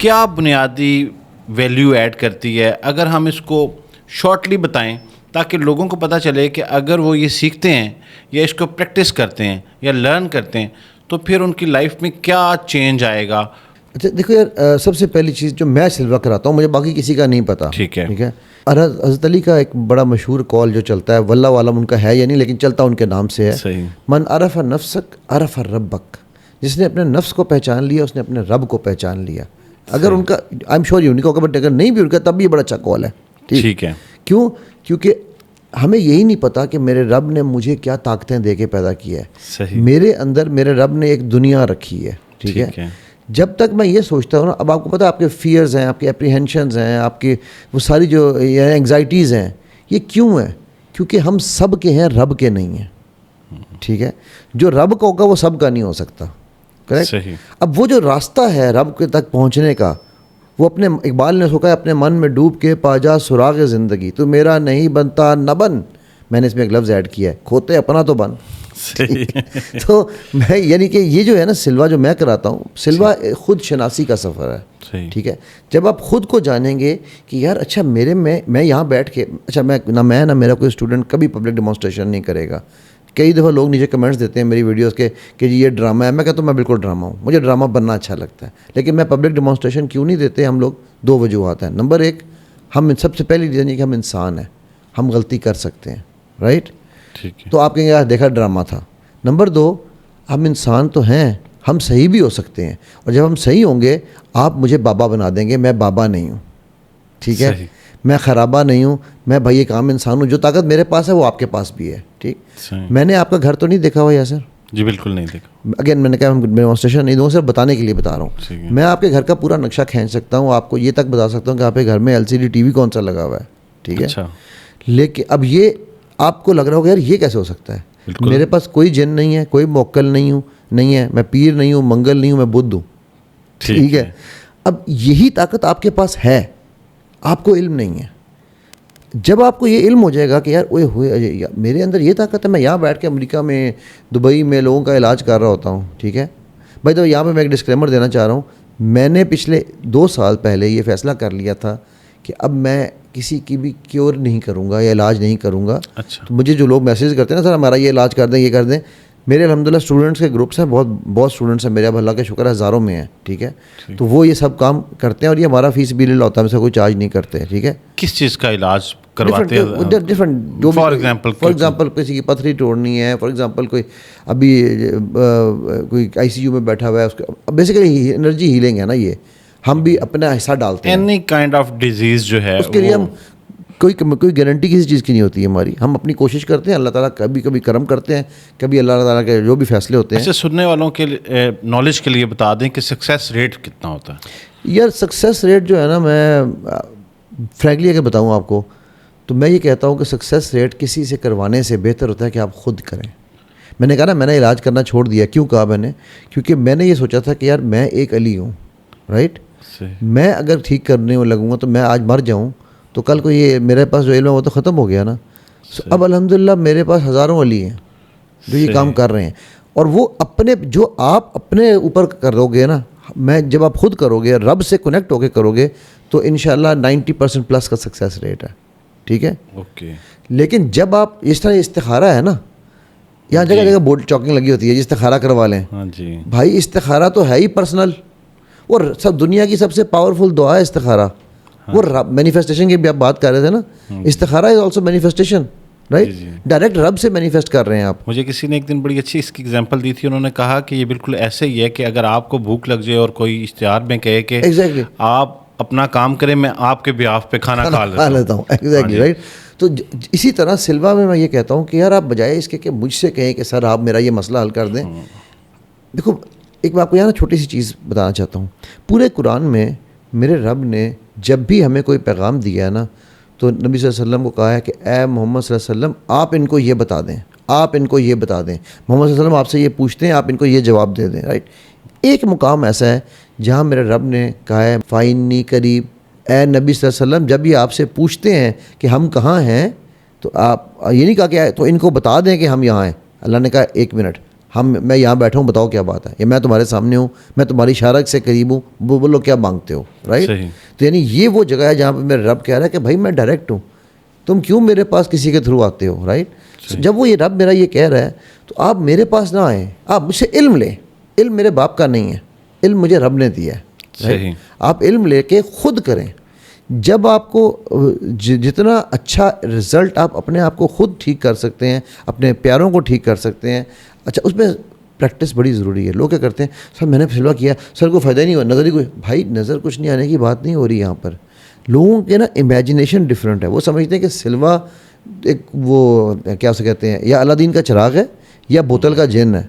کیا بنیادی value add کرتی ہے؟ اگر ہم اس کو شارٹلی بتائیں تاکہ لوگوں کو پتہ چلے کہ اگر وہ یہ سیکھتے ہیں یا اس کو پریکٹس کرتے ہیں یا لرن کرتے ہیں تو پھر ان کی لائف میں کیا چینج آئے گا. اچھا دیکھو یار، سب سے پہلی چیز جو میں سلوا کراتا ہوں، مجھے باقی کسی کا نہیں پتا. ٹھیک ہے. اور حضرت علی کا ایک بڑا مشہور قول جو چلتا ہے، واللہ عالم ان کا ہے یا نہیں لیکن چلتا ان کے نام سے ہے، صحیح. من عرف نفسک عرف ربک. جس نے اپنے نفس کو پہچان لیا اس نے اپنے رب کو پہچان لیا. اگر ان کا آئی ایم شیور ان کا ہوگا، بٹ اگر نہیں بھی ان کا تب بھی یہ بڑا اچھا کال ہے. ٹھیک ہے. کیوں؟ کیونکہ ہمیں یہی نہیں پتا کہ میرے رب نے مجھے کیا طاقتیں دے کے پیدا کیا ہے. صحیح. میرے اندر میرے رب نے ایک دنیا رکھی ہے. ٹھیک ہے. جب تک میں یہ سوچتا ہوں نا، اب آپ کو پتہ ہے آپ کے فیئرز ہیں، آپ کے اپریہینشنز ہیں، آپ کے وہ ساری جو انگزائٹیز ہیں، یہ کیوں ہیں؟ کیونکہ ہم سب کے ہیں، رب کے نہیں ہیں. ٹھیک ہے. جو رب کا ہوگا وہ سب کا نہیں ہو سکتا. کریکٹ. اب وہ جو راستہ ہے رب کے تک پہنچنے کا، وہ اپنے اقبال نے سوکھا ہے، اپنے من میں ڈوب کے پا جا سراغ زندگی، تو میرا نہیں بنتا نہ بن. میں نے اس میں ایک لفظ ایڈ کیا ہے، کھوتے اپنا تو بن. تو میں یعنی کہ یہ جو ہے نا سلوا جو میں کراتا ہوں، سلوا خود شناسی کا سفر ہے. ٹھیک ہے. جب آپ خود کو جانیں گے کہ یار اچھا میں یہاں بیٹھ کے، اچھا میں نہ میرا کوئی اسٹوڈنٹ کبھی پبلک ڈیمانسٹریشن نہیں کرے گا. کئی دفعہ لوگ نیچے کمنٹس دیتے ہیں میری ویڈیوز کے کہ جی یہ ڈرامہ ہے. میں کہتا ہوں میں بالکل ڈرامہ ہوں، مجھے ڈرامہ بننا اچھا لگتا ہے. لیکن میں پبلک ڈیمانسٹریشن کیوں نہیں دیتے ہم لوگ؟ دو وجوہات ہیں. نمبر ایک، ہم سب سے پہلی ریزن یہ کہ ہم انسان ہیں، ہم غلطی کر سکتے ہیں. رائٹ. تو آپ کہیں گے دیکھا ڈرامہ تھا. نمبر دو، ہم انسان تو ہیں، ہم صحیح بھی ہو سکتے ہیں. اور جب ہم صحیح ہوں گے آپ مجھے بابا بنا دیں گے. میں بابا نہیں ہوں. ٹھیک ہے. میں خرابہ نہیں ہوں. میں بھائی ایک عام انسان ہوں. جو طاقت میرے پاس ہے وہ آپ کے پاس بھی ہے. ٹھیک. میں نے آپ کا گھر تو نہیں دیکھا ہوا یاسر؟ جی بالکل نہیں دیکھا. اگین میں نے کہا ڈیمانسٹریشن نہیں دوں، صرف بتانے کے لیے بتا رہا ہوں. میں آپ کے گھر کا پورا نقشہ کھینچ سکتا ہوں، آپ کو یہ تک بتا سکتا ہوں کہ آپ کے گھر میں LCD TV کون سا لگا ہوا ہے. ٹھیک ہے. لیکن اب یہ آپ کو لگ رہا ہوگا یار یہ کیسے ہو سکتا ہے؟ میرے پاس کوئی جن نہیں ہے، کوئی موکل نہیں ہے، میں پیر نہیں ہوں، منگل نہیں ہوں، میں بدھ ہوں. ٹھیک ہے. اب یہی طاقت آپ کے پاس ہے، آپ کو علم نہیں ہے. جب آپ کو یہ علم ہو جائے گا کہ یار ہوئے میرے اندر یہ طاقت ہے، میں یہاں بیٹھ کے امریکہ میں، دبئی میں لوگوں کا علاج کر رہا ہوتا ہوں. ٹھیک ہے بھائی. تو یہاں پہ میں ایک ڈسکلیمر دینا چاہ رہا ہوں. میں نے پچھلے 2 سال پہلے یہ فیصلہ کر لیا تھا کہ اب میں کسی کی بھی کیور نہیں کروں گا یا علاج نہیں کروں گا. تو مجھے جو لوگ میسیج کرتے ہیں نا، سر ہمارا یہ علاج کر دیں، یہ کر دیں، میرے الحمدللہ اسٹوڈنٹس کے گروپس ہیں، بہت اسٹوڈنٹس ہیں میرے، اب اللہ کا شکر ہے ہزاروں میں ہیں. ٹھیک ہے. تو وہ یہ سب کام کرتے ہیں اور یہ ہمارا فیس بھی لے ہوتا ہے، ہم سے کوئی چارج نہیں کرتے. ٹھیک ہے. کس چیز کا علاج کرواتے ہیں؟ ڈفرنٹ. فار ایگزامپل کسی کی پتھری توڑنی ہے، فار ایگزامپل کوئی ابھی کوئی ICU میں بیٹھا ہوا ہے، اس کا بیسیکلی انرجی ہیلنگ ہے نا. یہ ہم بھی اپنا حصہ ڈالتے ہیں. اینی کائنڈ آف ڈیزیز جو ہے اس کے لیے ہم کوئی گارنٹی کسی چیز کی نہیں ہوتی ہے ہماری. ہم اپنی کوشش کرتے ہیں، اللہ تعالیٰ کبھی کرم کرتے ہیں، کبھی اللہ تعالیٰ کے جو بھی فیصلے ہوتے ہیں. ایسے سننے والوں کے نالج کے لیے بتا دیں کہ سکسیس ریٹ کتنا ہوتا ہے؟ یار سکسیس ریٹ جو ہے نا، میں فرینکلی اگر بتاؤں آپ کو تو میں یہ کہتا ہوں کہ سکسیس ریٹ کسی سے کروانے سے بہتر ہوتا ہے کہ آپ خود کریں. میں نے کہا نا میں نے علاج کرنا چھوڑ دیا. کیوں کہا میں نے؟ کیونکہ میں نے یہ سوچا تھا کہ یار میں ایک علی ہوں. رائٹ. میں اگر ٹھیک کرنے لگوں گا تو میں آج مر جاؤں تو کل کو یہ میرے پاس جو علم ہے وہ تو ختم ہو گیا نا. اب الحمدللہ میرے پاس ہزاروں علی ہیں جو یہ کام کر رہے ہیں. اور وہ اپنے جو آپ اپنے اوپر کرو گے نا، میں جب آپ خود کرو گے، رب سے کنیکٹ ہو کے کرو گے تو انشاءاللہ 90% پلس کا سکسیس ریٹ ہے. ٹھیک ہے. اوکے. لیکن جب آپ اس طرح استخارہ ہے نا، یہاں جگہ جگہ بورڈ چاکنگ لگی ہوتی ہے جی استخارہ کروا لیں. بھائی استخارہ تو ہے ہی پرسنل، اور سب دنیا کی سب سے پاورفل دعا ہے استخارہ. وہ مینیفیسٹیشن کی بھی آپ بات کر رہے تھے نا، استخارہ is also manifestation. Right. Direct رب سے مینیفیسٹ کر رہے ہیں آپ. مجھے کسی نے ایک دن بڑی اچھی اس کی ایگزامپل دی تھی. انہوں نے کہا کہ یہ بالکل ایسے ہی ہے کہ اگر آپ کو بھوک لگ جائے اور کوئی اشتہار میں کہے کہ آپ اپنا کام کریں، میں آپ کے بیاف پہ کھانا کھا لیتا ہوں. Exactly right. تو اسی طرح سلوا میں یہ کہتا ہوں کہ یار آپ بجائے اس کے کہ مجھ سے کہیں کہ سر آپ میرا یہ مسئلہ حل کر دیں. دیکھو ایک میں آپ کو یہاں چھوٹی سی چیز بتانا چاہتا ہوں. پورے قرآن میں میرے رب نے جب بھی ہمیں کوئی پیغام دیا ہے نا تو نبی صلی اللہ علیہ وسلم کو کہا ہے کہ اے محمد صلی اللہ علیہ وسلم آپ ان کو یہ بتا دیں، آپ ان کو یہ بتا دیں. محمد صلی اللہ علیہ وسلم آپ سے یہ پوچھتے ہیں، آپ ان کو یہ جواب دے دیں. رائٹ. ایک مقام ایسا ہے جہاں میرے رب نے کہا ہے فائنی قریب، اے نبی صلی اللہ علیہ وسلم جب یہ آپ سے پوچھتے ہیں کہ ہم کہاں ہیں تو آپ یہ نہیں کہا کہ تو ان کو بتا دیں کہ ہم یہاں ہیں. اللہ نے کہا 1 منٹ، میں یہاں بیٹھا ہوں, بتاؤ کیا بات ہے, یا میں تمہارے سامنے ہوں, میں تمہاری اشارہ سے قریب ہوں, وہ بولو کیا مانگتے ہو, رائٹ. تو یعنی یہ وہ جگہ ہے جہاں پہ میرا رب کہہ رہا ہے کہ بھائی میں ڈائریکٹ ہوں, تم کیوں میرے پاس کسی کے تھرو آتے ہو, رائٹ. جب وہ یہ رب میرا یہ کہہ رہا ہے تو آپ میرے پاس نہ آئیں, آپ مجھ سے علم لیں. علم میرے باپ کا نہیں ہے, علم مجھے رب نے دیا ہے. آپ علم لے کے خود کریں. جب آپ کو جتنا اچھا رزلٹ آپ اپنے آپ کو خود ٹھیک کر سکتے ہیں, اپنے پیاروں کو ٹھیک کر سکتے ہیں, اچھا اس میں پریکٹس بڑی ضروری ہے. لوگ کیا کرتے ہیں, سر میں نے فلوا کیا, سر کو فائدہ ہی نہیں ہوا, نظر ہی کوئی. بھائی نظر کچھ نہیں آنے کی بات نہیں ہو رہی یہاں پر. لوگوں کے نا امیجنیشن ڈفرینٹ ہے. وہ سمجھتے ہیں کہ سلوا ایک وہ کیا اسے کہتے ہیں, یا الادین کا چراغ ہے یا بوتل کا جن ہے.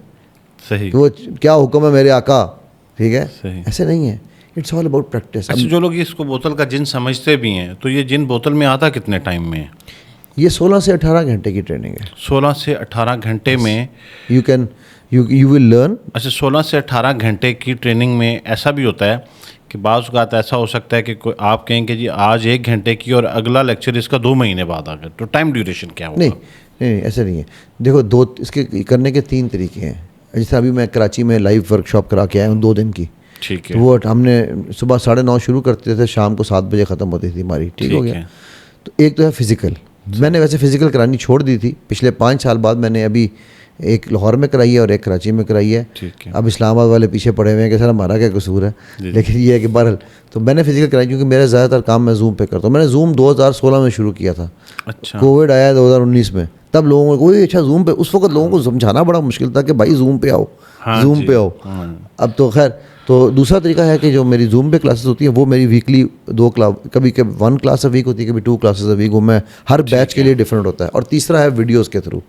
صحیح. وہ کیا حکم ہے میرے آقا, ٹھیک ہے, ایسے نہیں ہے. It's all about practice. اچھا, جو لوگ اس کو بوتل کا جن سمجھتے بھی ہیں تو یہ جن بوتل میں آتا کتنے ٹائم میں ہے؟ یہ 16 سے 18 گھنٹے کی ٹریننگ ہے. 16 سے 18 گھنٹے میں یو ول لرن. اچھا, 16 سے 18 گھنٹے کی ٹریننگ میں ایسا بھی ہوتا ہے کہ بعض اوقات ایسا ہو سکتا ہے کہ کوئی آپ کہیں کہ جی آج 1 گھنٹے کی اور اگلا لیکچر اس کا 2 مہینے بعد آ گیا, تو ٹائم ڈیوریشن کیا ہوگا؟ نہیں ایسا نہیں ہے. دیکھو اس کے کرنے کے 3 طریقے ہیں. جیسے ابھی میں کراچی میں لائیو ورک شاپ کرا کے آیا ہوں 2 دن کی. ٹھیک ہے. تو وہ ہم نے صبح 9:30 شروع کرتے تھے, شام کو 7 بجے ختم ہوتی تھی ہماری. ٹھیک ہو گیا. تو ایک تو ہے فزیکل. میں نے ویسے فزیکل کرانی چھوڑ دی تھی. پچھلے 5 سال بعد میں نے ابھی ایک لاہور میں کرائی ہے اور ایک کراچی میں کرائی ہے. اب اسلام آباد والے پیچھے پڑے ہوئے ہیں کہ سر ہمارا کیا قصور ہے, لیکن یہ ہے کہ بہرحال تو میں نے فزیکل کرائی کیونکہ میرا زیادہ تر کام میں زوم پہ کرتا ہوں. میں نے زوم 2016 میں شروع کیا تھا. اچھا. کووڈ آیا 2019 میں, تب لوگوں کو کوئی اچھا زوم پہ, اس وقت لوگوں کو سمجھانا بڑا مشکل تھا کہ بھائی زوم پہ آؤ, زوم پہ آؤ. اب تو خیر. تو دوسرا طریقہ ہے کہ جو میری زوم پہ کلاسز ہوتی ہیں وہ میری ویکلی 2 کلاس, کبھی 1 کلاس اے ویک ہوتی ہے, کبھی 2 کلاسز اے ویک. وہ میں ہر بیچ کے لیے ڈفرینٹ ہوتا ہے. اور تیسرا ہے ویڈیوز کے تھرو.